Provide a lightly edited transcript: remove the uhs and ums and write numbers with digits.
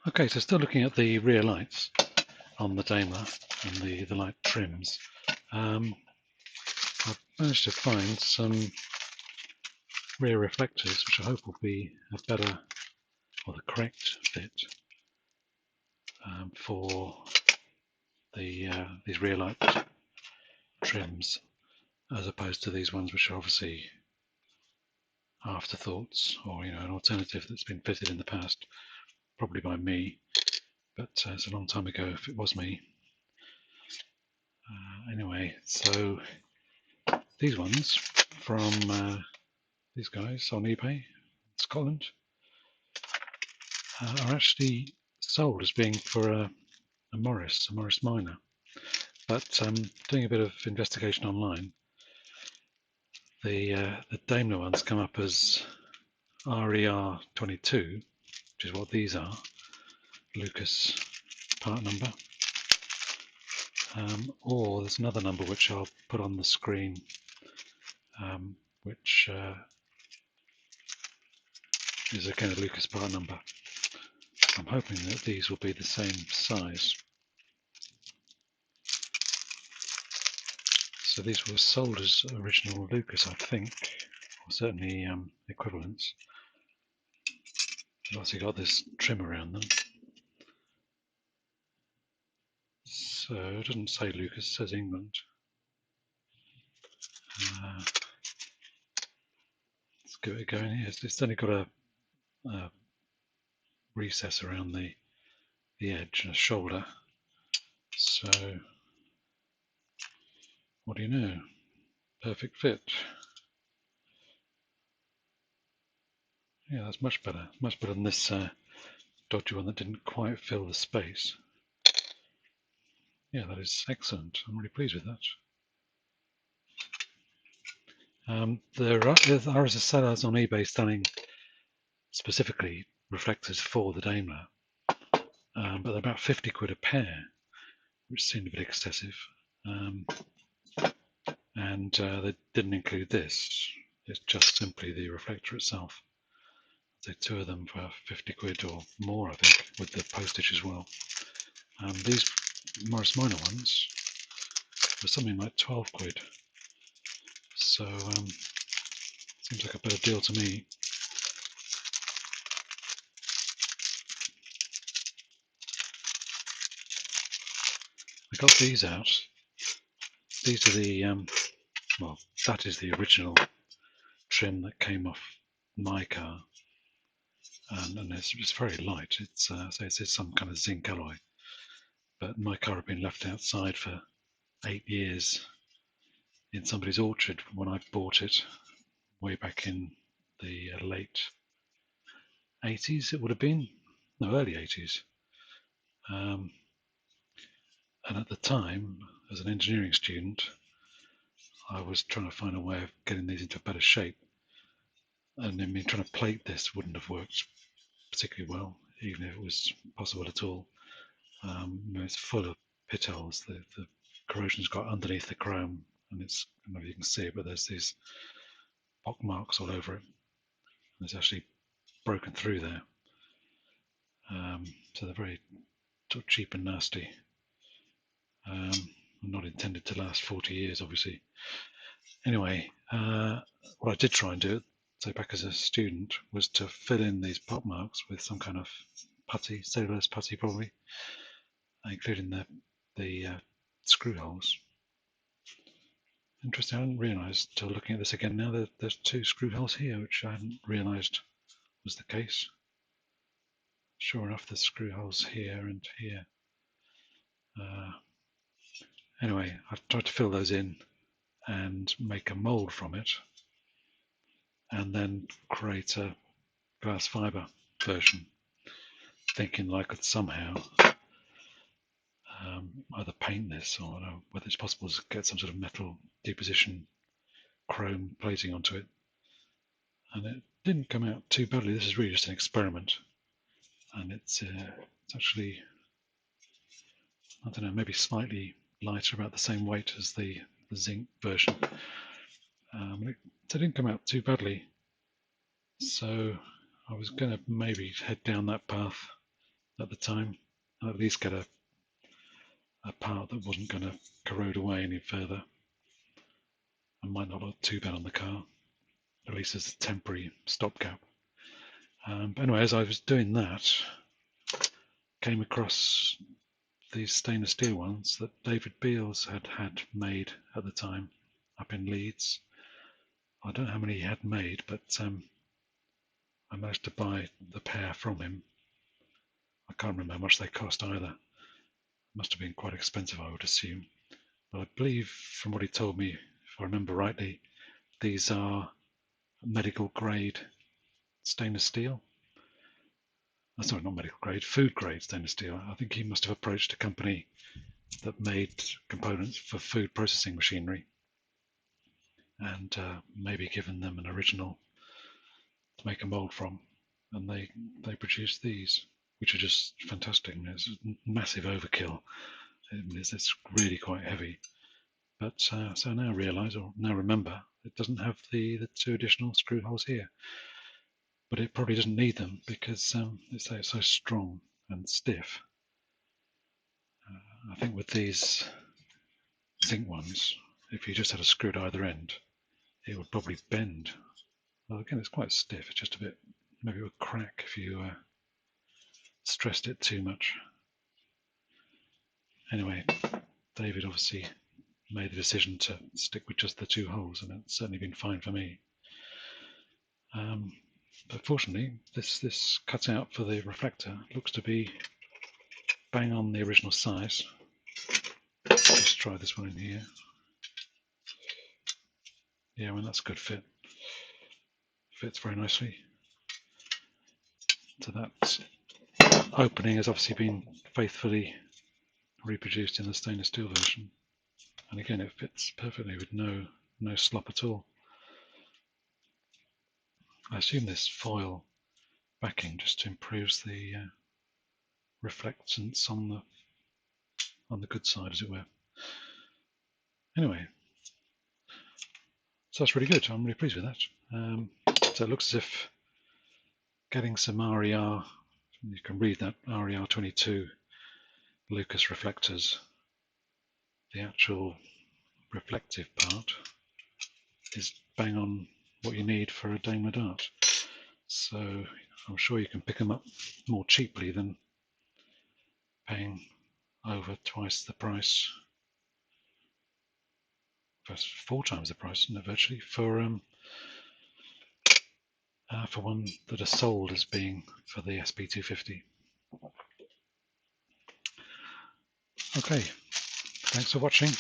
Okay, so still looking at the rear lights on the Daimler and the light trims. I've managed to find some rear reflectors which I hope will be a better, or the correct fit for these rear light trims, as opposed to these ones which are obviously afterthoughts, or an alternative that's been fitted in the past, probably by me, but it's a long time ago if it was me. Anyway, so these ones from these guys on eBay, Scotland, are actually sold as being for a Morris Minor. But doing a bit of investigation online, the Daimler ones come up as RER22, which is what these are, Lucas part number. Or there's another number which I'll put on the screen, which is again a Lucas part number. I'm hoping that these will be the same size. So these were sold as original Lucas, I think, or certainly equivalents. They've also got this trim around them. So it doesn't say Lucas, it says England. Let's give it a go in here. It's only got a recess around the edge and a shoulder. So what do you know? Perfect fit. Yeah, that's much better. Much better than this dodgy one that didn't quite fill the space. Yeah, that is excellent. I'm really pleased with that. There are sellers on eBay selling specifically reflectors for the Daimler, but they're about 50 quid a pair, which seemed a bit excessive. And they didn't include this. It's just simply the reflector itself. So two of them for 50 quid or more, I think, with the postage as well. These Morris Minor ones were something like 12 quid. So seems like a better deal to me. I got these out. These are the well, that is the original trim that came off my car, and it's very light. It's some kind of zinc alloy, but my car had been left outside for 8 years in somebody's orchard when I bought it way back in the late 80s. It would have been early 80s. And at the time, as an engineering student, I was trying to find a way of getting these into a better shape. And I mean, trying to plate this wouldn't have worked particularly well, even if it was possible at all. It's full of pit holes. The corrosion's got underneath the chrome, and I don't know if you can see it, but there's these pock marks all over it. And it's actually broken through there. So they're very cheap and nasty. Not intended to last 40 years, obviously. Anyway, what I did try and do, so back as a student, was to fill in these pot marks with some kind of putty, cellulose putty probably, including the screw holes. Interesting, I hadn't realised till looking at this again now that there's two screw holes here, which I hadn't realised was the case. Sure enough, there's screw holes here and here. Anyway, I've tried to fill those in and make a mould from it, and then create a glass fibre version, thinking that I could somehow either paint this, or I don't know whether it's possible to get some sort of metal deposition chrome plating onto it. And it didn't come out too badly. This is really just an experiment, and it's actually, I don't know, maybe slightly lighter, about the same weight as the zinc version. It didn't come out too badly, so I was going to maybe head down that path at the time. I'd at least get a part that wasn't going to corrode away any further and might not look too bad on the car, at least as a temporary stopgap. But anyway, as I was doing that, came across these stainless steel ones that David Beals had made at the time up in Leeds. I don't know how many he had made, but I managed to buy the pair from him. I can't remember how much they cost either. Must have been quite expensive, I would assume. But I believe, from what he told me, if I remember rightly, these are medical grade stainless steel. Sorry, not medical grade, food grade stainless steel. I think he must have approached a company that made components for food processing machinery and maybe given them an original to make a mold from, and they produced these, which are just fantastic. I mean, it's massive overkill. It's really quite heavy. But so now realise, or now remember, it doesn't have the two additional screw holes here. But it probably doesn't need them because it's so strong and stiff. I think with these zinc ones, if you just had a screw at either end, it would probably bend. Well, again, it's quite stiff. It's just a bit, maybe it would crack if you stressed it too much. Anyway, David obviously made the decision to stick with just the two holes, and it's certainly been fine for me. But fortunately, this cutout for the reflector looks to be bang on the original size. Let's try this one in here. Yeah, well, that's a good fit. Fits very nicely. So that opening has obviously been faithfully reproduced in the stainless steel version. And again, it fits perfectly with no slop at all. I assume this foil backing just improves the reflectance on the good side, as it were. Anyway, so that's really good. I'm really pleased with that. So it looks as if getting some RER, you can read that, RER 22 Lucas reflectors, the actual reflective part is bang on what you need for a Daimler Dart. So I'm sure you can pick them up more cheaply than paying over twice the price, four times the price, isn't it, virtually, for one that are sold as being for the SP250. Okay, thanks for watching.